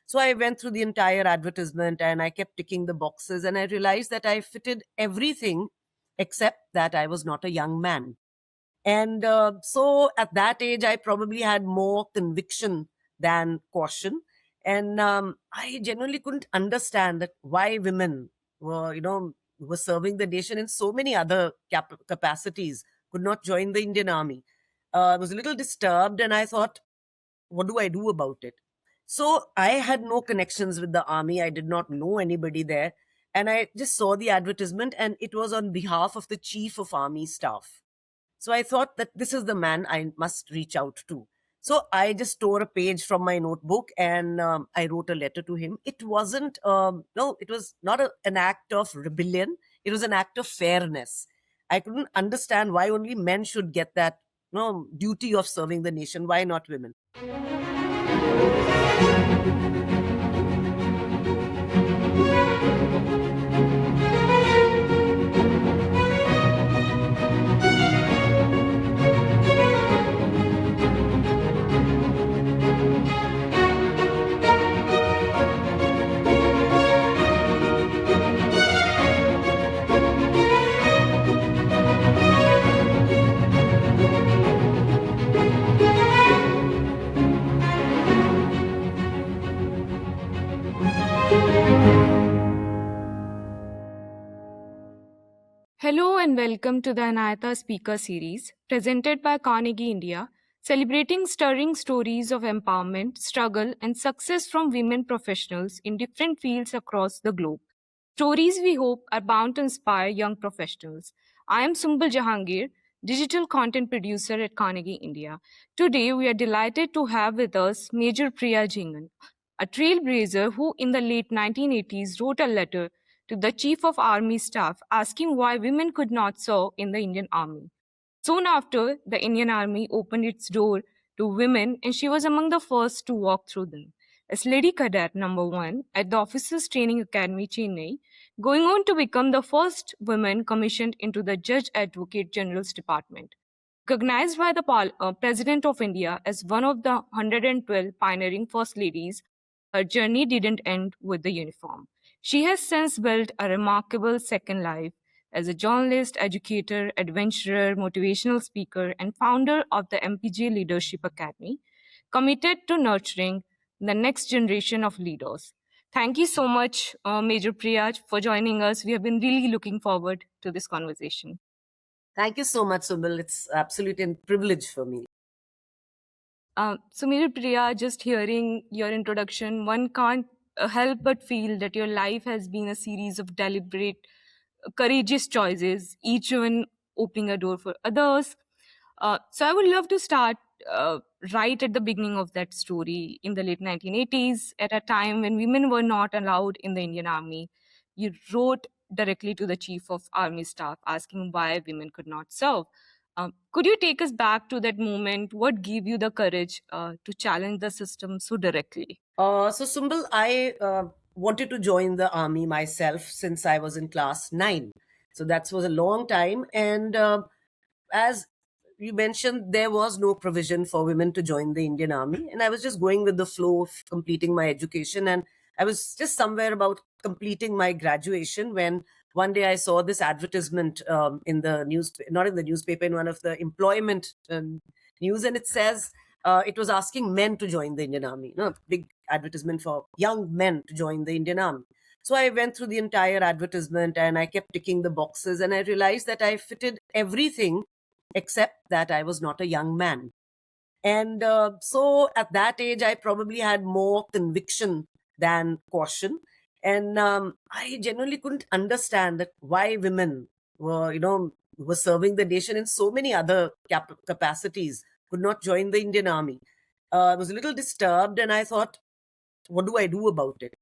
So I went through the entire advertisement and I kept ticking the boxes, and I realized that I fitted everything except that I was not a young man. And so at that age, I probably had more conviction than caution. And I genuinely couldn't understand that why women were serving the nation in so many other capacities could not join the Indian army. I was a little disturbed, and I thought, what do I do about it? So I had no connections with the army. I did not know anybody there. And I just saw the advertisement, and it was on behalf of the chief of army staff. So I thought that this is the man I must reach out to. So I just tore a page from my notebook, and I wrote a letter to him. It wasn't, no, it was not an act of rebellion. It was an act of fairness. I couldn't understand why only men should get that duty of serving the nation. Why not women? Hello and welcome to the Anayata Speaker Series, presented by Carnegie India, celebrating stirring stories of empowerment, struggle, and success from women professionals in different fields across the globe. Stories we hope are bound to inspire young professionals. I am Sumbul Jahangir, digital content producer at Carnegie India. Today, we are delighted to have with us Major Priya Jingan, a trailblazer who in the late 1980s wrote a letter to the Chief of Army Staff asking why women could not serve in the Indian Army. Soon after, the Indian Army opened its door to women, and she was among the first to walk through them. As Lady Cadet number 1 at the Officers Training Academy, Chennai, going on to become the first woman commissioned into the Judge Advocate General's Department. Recognized by the President of India as one of the 112 pioneering First Ladies, her journey didn't end with the uniform. She has since built a remarkable second life as a journalist, educator, adventurer, motivational speaker, and founder of the MPJ Leadership Academy, committed to nurturing the next generation of leaders. Thank you so much, Major Priyaj, for joining us. We have been really looking forward to this conversation. Thank you so much, Subil. It's absolutely a privilege for me. So, Major Priya, just hearing your introduction, one can't help but feel that your life has been a series of deliberate, courageous choices, each one opening a door for others. So, I would love to start right at the beginning of that story in the late 1980s, at a time when women were not allowed in the Indian Army. You wrote directly to the Chief of Army Staff asking why women could not serve. Could you take us back to that moment? What gave you the courage to challenge the system so directly? So, Sumbal, I wanted to join the army myself since I was in class 9. So that was a long time. And as you mentioned, there was no provision for women to join the Indian army. And I was just going with the flow of completing my education. And I was just somewhere about completing my graduation when one day I saw this advertisement in the news, not in the newspaper, in one of the employment news. And it says, it was asking men to join the Indian Army. Big advertisement for young men to join the Indian Army. So I went through the entire advertisement and I kept ticking the boxes, and I realized that I fitted everything except that I was not a young man. And so at that age, I probably had more conviction than caution. And I genuinely couldn't understand that why women were serving the nation in so many other capacities could not join the Indian army. I was a little disturbed, and I thought, what do I do about it?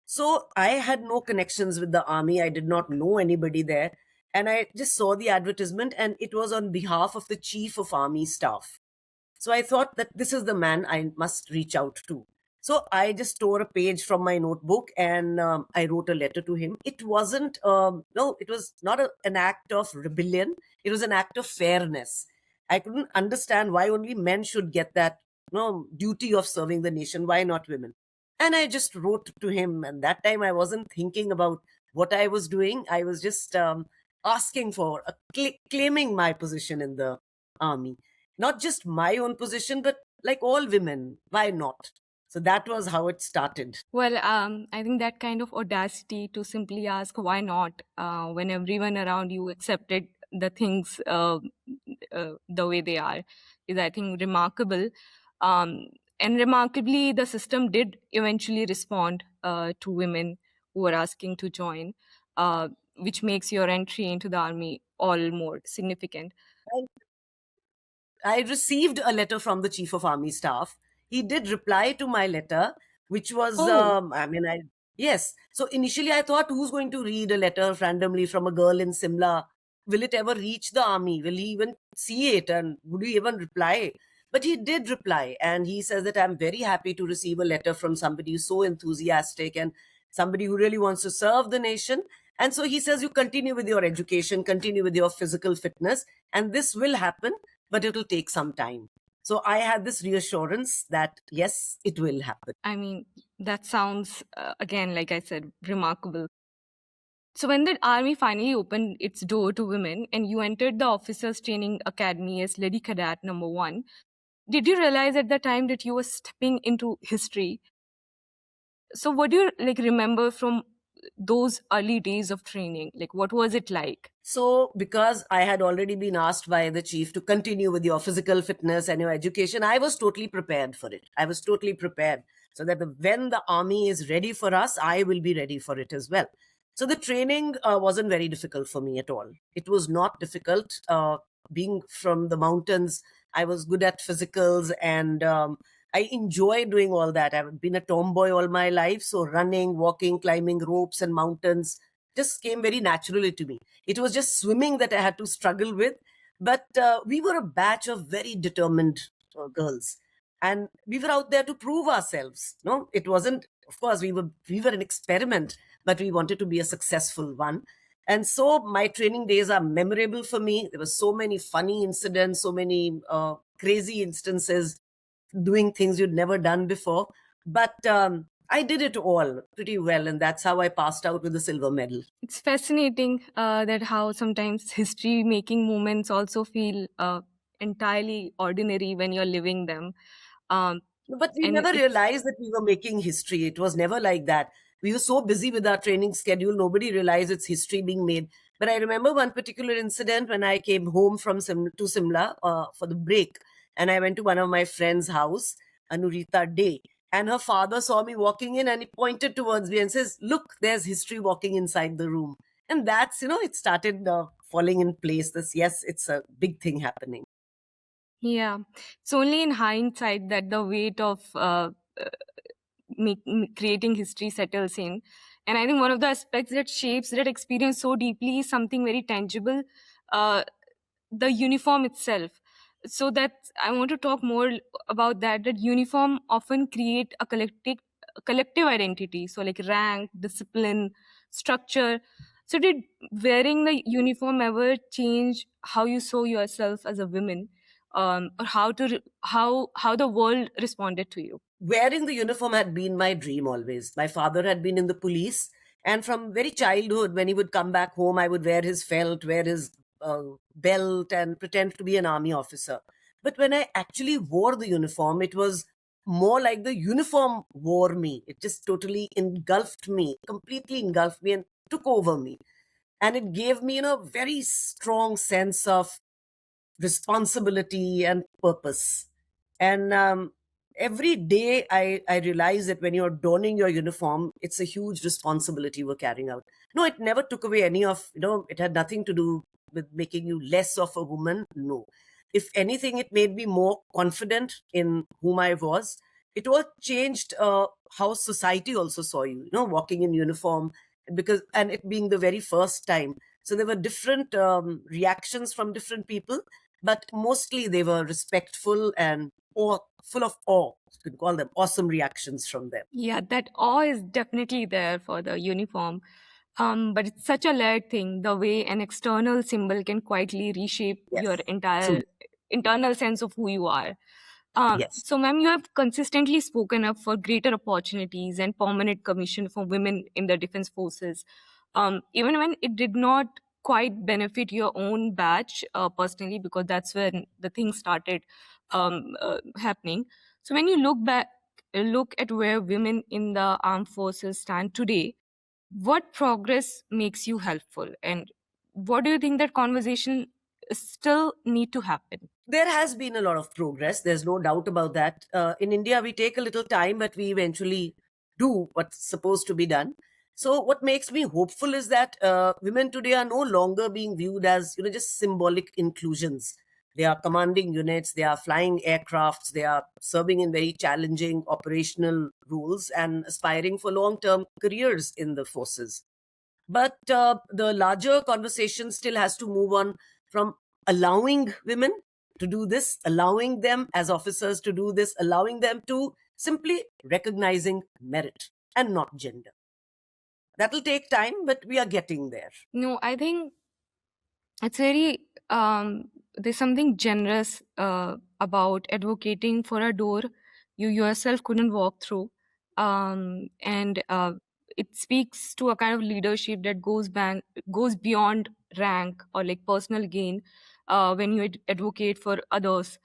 So I had no connections with the army. I did not know anybody there. And I just saw the advertisement, and it was on behalf of the chief of army staff. So I thought that this is the man I must reach out to. So I just tore a page from my notebook, and I wrote a letter to him. It wasn't, no, it was not an act of rebellion. It was an act of fairness. I couldn't understand why only men should get that duty of serving the nation. Why not women? And I just wrote to him. And that time I wasn't thinking about what I was doing. I was just asking for, claiming my position in the army. Not just my own position, but like all women, why not? So that was how it started. Well, I think that kind of audacity to simply ask why not when everyone around you accepted the things the way they are is, I think, remarkable. Um, and remarkably, the system did eventually respond to women who were asking to join, which makes your entry into the army all more significant. I received a letter from the Chief of Army Staff. He did reply to my letter, which was, Oh, yes. So initially I thought, who's going to read a letter randomly from a girl in Simla? Will it ever reach the army? Will he even see it? And would he even reply? But he did reply. And he says that I'm very happy to receive a letter from somebody who's so enthusiastic and somebody who really wants to serve the nation. And so he says, you continue with your education, continue with your physical fitness, and this will happen, but it'll take some time. So I had this reassurance that yes, it will happen. I mean, that sounds, again, like I said, remarkable. So, when the army finally opened its door to women and you entered the officers training academy as Lady Cadet number one, did you realize at the time that you were stepping into history? So, what do you like remember from those early days of training? Like, what was it like? So, because I had already been asked by the chief to continue with your physical fitness and your education, I was totally prepared for it. I was totally prepared so that when the army is ready for us, I will be ready for it as well. So, the training wasn't very difficult for me at all. It was not difficult. Being from the mountains, I was good at physicals, and I enjoy doing all that. I've been a tomboy all my life. So, running, walking, climbing ropes and mountains just came very naturally to me. It was just swimming that I had to struggle with. But we were a batch of very determined girls. And we were out there to prove ourselves. No, it wasn't, of course, we were an experiment, but we wanted to be a successful one. And so my training days are memorable for me. There were so many funny incidents, so many crazy instances, doing things you'd never done before. But I did it all pretty well, and that's how I passed out with a silver medal. It's fascinating that how sometimes history making moments also feel entirely ordinary when you're living them. Um, But we and never it's realized that we were making history. It was never like that. We were so busy with our training schedule, nobody realized it's history being made. But I remember one particular incident when I came home from to Simla for the break, and I went to one of my friend's house, Anurita Day, and her father saw me walking in and he pointed towards me and says, "Look, there's history walking inside the room." And that's, it started falling in place. This, yes, it's a big thing happening. Yeah, it's only in hindsight that the weight of creating history settles in. And I think one of the aspects that shapes that experience so deeply is something very tangible, uh, the uniform itself. So that I want to talk more about that. That uniform often create a collective identity. So like rank, discipline, structure. So did wearing the uniform ever change how you saw yourself as a woman, or how the world responded to you? Wearing the uniform had been my dream always. My father had been in the police, and from very childhood, when he would come back home, I would wear his felt, wear his belt, and pretend to be an army officer. But when I actually wore the uniform, it was more like the uniform wore me. It just totally engulfed me, completely engulfed me, and took over me. And it gave me, very strong sense of responsibility and purpose. And every day I realize that when you're donning your uniform, it's a huge responsibility we're carrying out. No, it never took away any of, it had nothing to do with making you less of a woman. No. If anything, it made me more confident in whom I was. It all changed how society also saw you, walking in uniform, and it being the very first time. So there were different reactions from different people, but mostly they were respectful and full of awe. You could call them awesome reactions from them. Yeah, that awe is definitely there for the uniform. But it's such a layered thing, the way an external symbol can quietly reshape your Yes, true. entire internal sense of who you are. Yes. So, ma'am, you have consistently spoken up for greater opportunities and permanent commission for women in the defense forces, even when it did not quite benefit your own batch personally, because that's when the thing started happening. So, when you look at where women in the armed forces stand today, what progress makes you helpful, and what do you think that conversation still need to happen? There has been a lot of progress. There's no doubt about that. In India, we take a little time, but we eventually do what's supposed to be done. So, what makes me hopeful is that women today are no longer being viewed as just symbolic inclusions. They are commanding units. They are flying aircrafts. They are serving in very challenging operational roles and aspiring for long-term careers in the forces. But the larger conversation still has to move on from allowing women to do this, allowing them as officers to do this, allowing them to simply recognizing merit and not gender. That'll take time, but we are getting there. No, I think it's very there's something generous about advocating for a door you yourself couldn't walk through, and it speaks to a kind of leadership that goes beyond rank or like personal gain when you advocate for others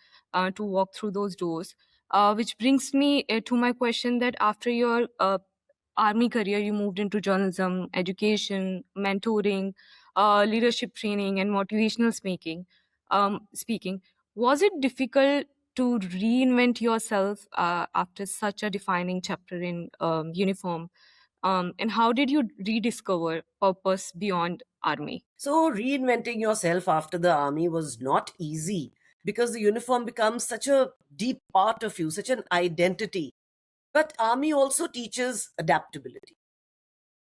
to walk through those doors. Which brings me to my question that after your army career, you moved into journalism, education, mentoring, leadership training, and motivational speaking. Was it difficult to reinvent yourself after such a defining chapter in uniform? And how did you rediscover purpose beyond army? So, reinventing yourself after the army was not easy because the uniform becomes such a deep part of you, such an identity. But army also teaches adaptability.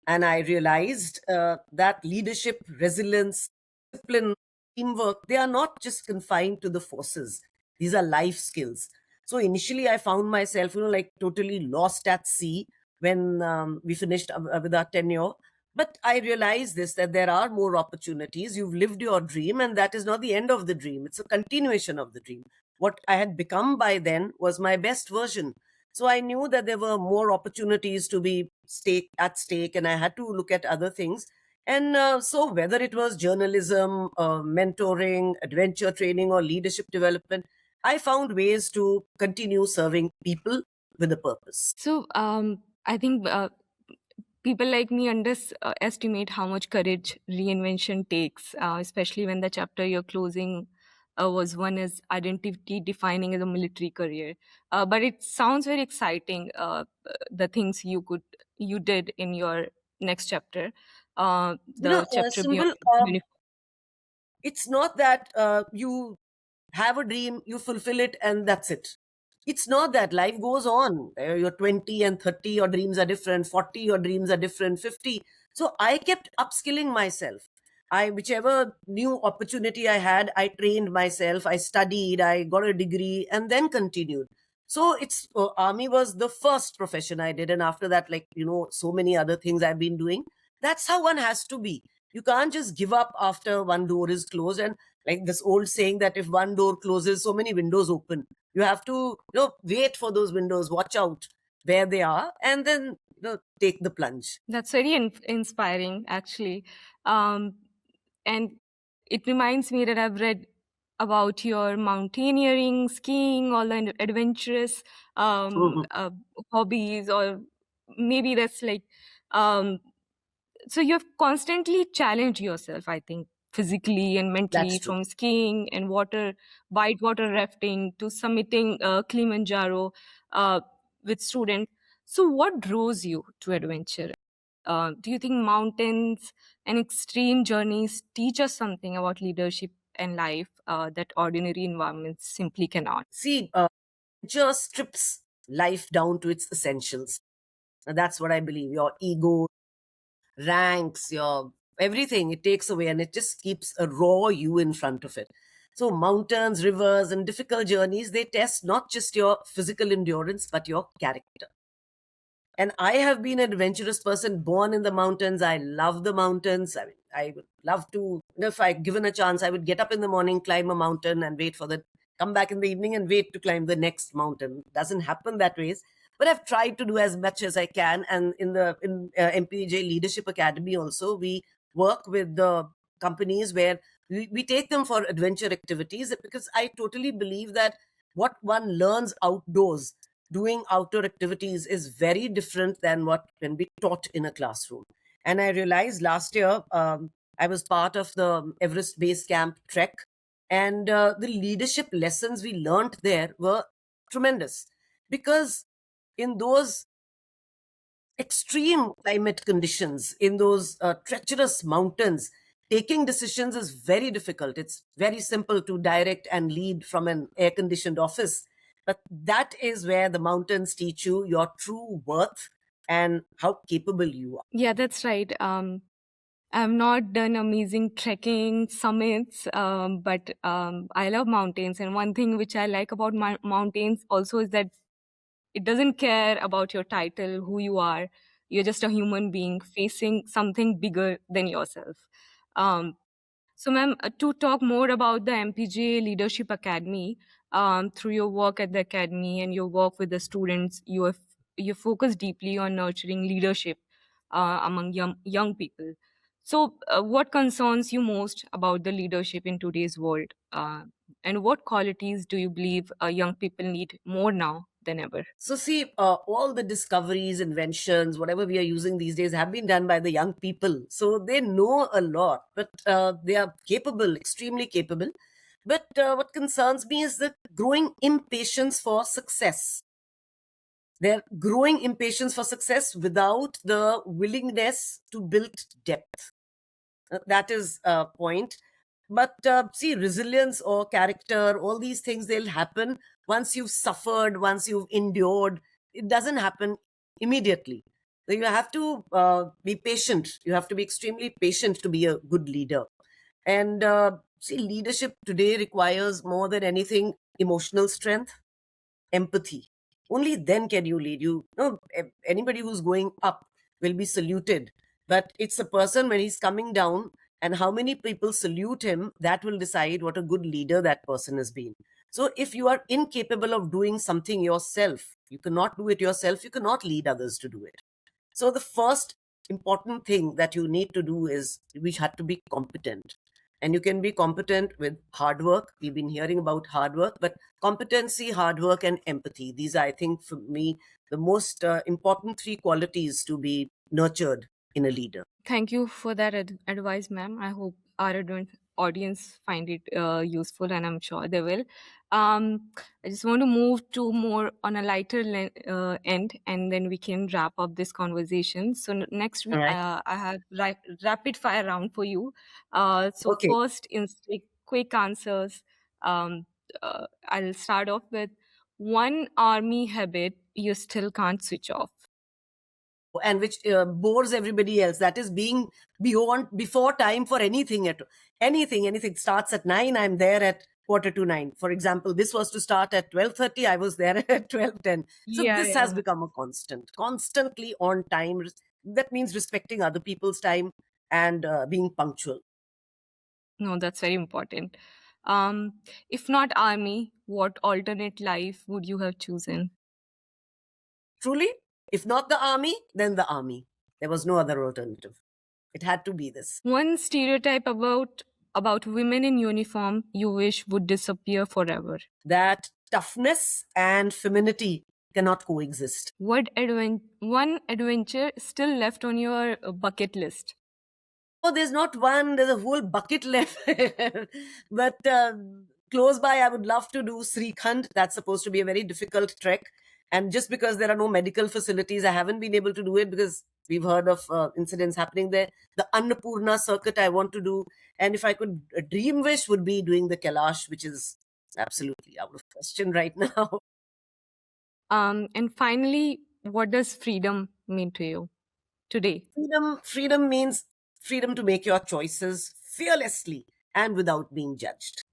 And I realized that leadership, resilience, discipline, teamwork, they are not just confined to the forces. These are life skills. So initially, I found myself, like totally lost at sea when we finished with our tenure. But I realized this that there are more opportunities. You've lived your dream, and that is not the end of the dream. It's a continuation of the dream. What I had become by then was my best version. So I knew that there were more opportunities to be at stake, and I had to look at other things. And so, whether it was journalism, mentoring, adventure training, or leadership development, I found ways to continue serving people with a purpose. So, I think people like me underestimate how much courage reinvention takes, especially when the chapter you're closing was one as identity defining as a military career. But it sounds very exciting. The things you did in your next chapter, the chapter beyond Symbol, uniform. it's not that you have a dream, you fulfill it, and that's it. It's not that. Life goes on. You're 20 and 30, your dreams are different. 40, your dreams are different. 50. So I kept upskilling myself. Whichever new opportunity I had, I trained myself. I studied. I got a degree, and then continued. So it's army was the first profession I did, and after that, so many other things I've been doing. That's how one has to be. You can't just give up after one door is closed. And like this old saying that if one door closes, so many windows open. You have to wait for those windows, watch out where they are, and then take the plunge. That's very inspiring, actually. And it reminds me that I've read about your mountaineering, skiing, all the adventurous Mhm. hobbies, or maybe that's like, um, so you've constantly challenged yourself, I think, physically and That's mentally, true. from skiing and whitewater rafting to summiting Kilimanjaro uh, with students. So, what draws you to adventure? Do you think mountains and extreme journeys teach us something about leadership and life that ordinary environments simply cannot? See, just strips life down to its essentials. And that's what I believe. Your ego, ranks, your everything, it takes away and it just keeps a raw you in front of it. So, mountains, rivers, and difficult journeys, they test not just your physical endurance, but your character. And I have been an adventurous person born in the mountains. I love the mountains. I mean, I would love to, if I given a chance, I would get up in the morning, climb a mountain, and wait for the come back in the evening and wait to climb the next mountain. Doesn't happen that ways. But I've tried to do as much as I can. And in MPJ Leadership Academy also, we work with the companies where we take them for adventure activities, because I totally believe that what one learns outdoors doing outdoor activities is very different than what can be taught in a classroom. And I realized last year, I was part of the Everest Base Camp trek, and the leadership lessons we learned there were tremendous, because in those extreme climate conditions, in those treacherous mountains, taking decisions is very difficult. It's very simple to direct and lead from an air conditioned office. But that is where the mountains teach you your true worth and how capable you are. Yeah, that's right. I've not done amazing trekking summits, but I love mountains. And one thing which I like about mountains also is that it doesn't care about your title, who you are. You're just a human being facing something bigger than yourself. Um, so, ma'am, to talk more about the MPJ Leadership Academy, through your work at the academy and your work with the students, you focus deeply on nurturing leadership among young people. So, what concerns you most about the leadership in today's world, and what qualities do you believe young people need more now than ever? So, see, all the discoveries, inventions, whatever we are using these days have been done by the young people. So, they know a lot, but they are capable, extremely capable. But what concerns me is the growing impatience for success. Their growing impatience for success without the willingness to build depth. That is a point. But see, resilience or character, all these things, they'll happen once you've suffered, once you've endured. It doesn't happen immediately. So you have to be patient. You have to be extremely patient to be a good leader. And see, leadership today requires more than anything emotional strength, empathy. Only then can you lead. Anybody who's going up will be saluted, but it's a person when he's coming down, and how many people salute him, that will decide what a good leader that person has been. So if you are incapable of doing something yourself, you cannot do it yourself, you cannot lead others to do it. So the first important thing that you need to do is we have to be competent. And you can be competent with hard work. We've been hearing about hard work, but competency, hard work, and empathy. These are, I think, for me, the most important three qualities to be nurtured in a leader. Thank you for that advice, ma'am. I hope our audience find it useful, and I'm sure they will. I just want to move to more on a lighter end, and then we can wrap up this conversation. So next, All right. I have rapid fire round for you. So Okay. first, in quick answers, I'll start off with one army habit you still can't switch off. And which bores everybody else. That is being before time for anything. Anything starts at 9. I'm there at 8:45. For example, this was to start at 12:30. I was there at 12:10. So Yeah, this has yeah. become a constant, constantly on time. That means respecting other people's time and being punctual. No, that's very important. If not army, what alternate life would you have chosen? Truly, if not the army, then the army. There was no other alternative. It had to be this. One stereotype about women in uniform you wish would disappear forever. That toughness and femininity cannot coexist. One adventure still left on your bucket list? Oh, there's not one, there's a whole bucket left. But close by, I would love to do Srikhand. That's supposed to be a very difficult trek. And just because there are no medical facilities, I haven't been able to do it because we've heard of incidents happening there. The Annapurna circuit I want to do. And if I could, a dream wish would be doing the Kailash, which is absolutely out of question right now. And finally, what does freedom mean to you today? Freedom means freedom to make your choices fearlessly and without being judged.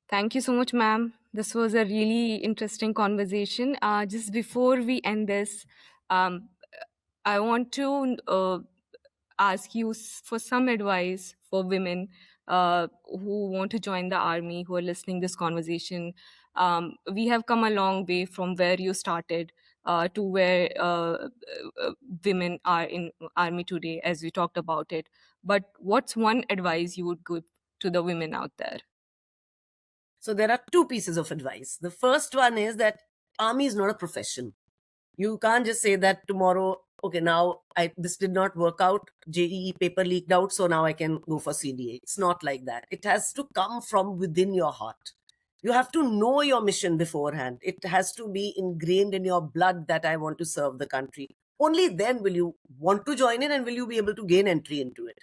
Thank you so much, ma'am. This was a really interesting conversation. Just before we end this, um, I want to ask you for some advice for women who want to join the army, who are listening this conversation. We have come a long way from where you started to where women are in army today, as we talked about it. But what's one advice you would give to the women out there? So there are two pieces of advice. The first one is that army is not a profession. You can't just say that tomorrow, okay, now this did not work out, JEE paper leaked out, so now I can go for CDA. It's not like that. It has to come from within your heart. You have to know your mission beforehand. It has to be ingrained in your blood that I want to serve the country. Only then will you want to join in and will you be able to gain entry into it.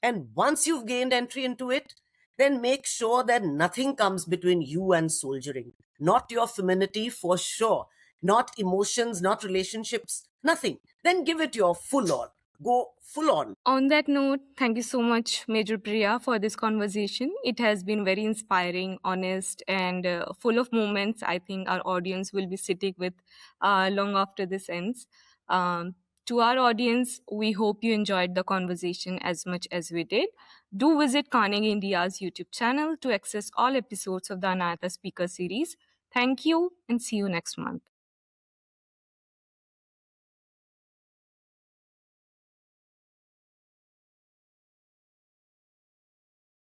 And once you've gained entry into it, then make sure that nothing comes between you and soldiering. Not your femininity for sure, not emotions, not relationships, nothing. Then give it your full all. Go full on. On that note, thank you so much, Major Priya, for this conversation. It has been very inspiring, honest, and full of moments I think our audience will be sitting with long after this ends. To our audience, we hope you enjoyed the conversation as much as we did. Do visit Carnegie India's YouTube channel to access all episodes of the Anayata Speaker Series. Thank you and see you next month.